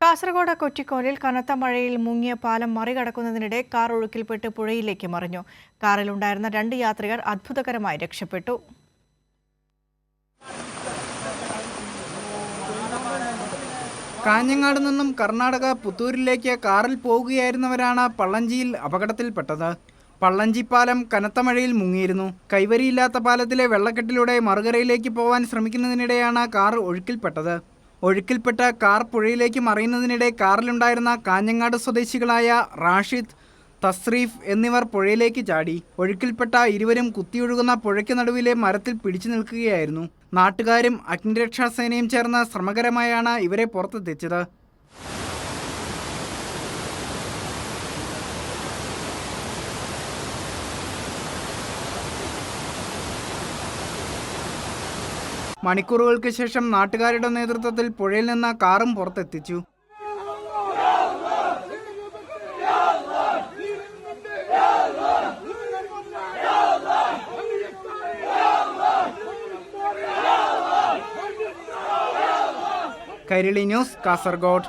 കാസർഗോഡ് കൊറ്റിക്കോലിൽ കനത്ത മഴയിൽ മുങ്ങിയ പാലം മറികടക്കുന്നതിനിടെ കാർ ഒഴുക്കിൽപ്പെട്ട് പുഴയിലേക്ക് മറിഞ്ഞു. കാറിലുണ്ടായിരുന്ന 2 യാത്രികർ അത്ഭുതകരമായി രക്ഷപ്പെട്ടു. കാഞ്ഞങ്ങാട് നിന്നും കർണാടക പുത്തൂരിലേക്ക് കാറിൽ പോകുകയായിരുന്നവരാണ് പള്ളഞ്ചിയിൽ അപകടത്തിൽപ്പെട്ടത്. പള്ളഞ്ചി പാലം കനത്ത മഴയിൽ മുങ്ങിയിരുന്നു. കൈവരിയില്ലാത്ത പാലത്തിലെ വെള്ളക്കെട്ടിലൂടെ മറുകരയിലേക്ക് പോവാൻ ശ്രമിക്കുന്നതിനിടെയാണ് കാർ ഒഴുക്കിൽപ്പെട്ടത്. ഒഴുക്കിൽപ്പെട്ട കാർ പുഴയിലേക്ക് മറിയുന്നതിനിടെ കാറിലുണ്ടായിരുന്ന കാഞ്ഞങ്ങാട് സ്വദേശികളായ റാഷിദ്, തസ്രീഫ് എന്നിവർ പുഴയിലേക്ക് ചാടി. ഒഴുക്കിൽപ്പെട്ട ഇരുവരും കുത്തിയൊഴുകുന്ന പുഴയ്ക്ക് നടുവിലെ മരത്തിൽ പിടിച്ചു നിൽക്കുകയായിരുന്നു. നാട്ടുകാരും അഗ്നിരക്ഷാസേനയും ചേർന്ന് ശ്രമകരമായാണ് ഇവരെ പുറത്തെത്തിച്ചത്. മണിക്കൂറുകൾക്ക് ശേഷം നാട്ടുകാരുടെ നേതൃത്വത്തിൽ പുഴയിൽ നിന്ന് കാറും പുറത്തെത്തിച്ചു. കൈരളി ന്യൂസ്, കാസർഗോഡ്.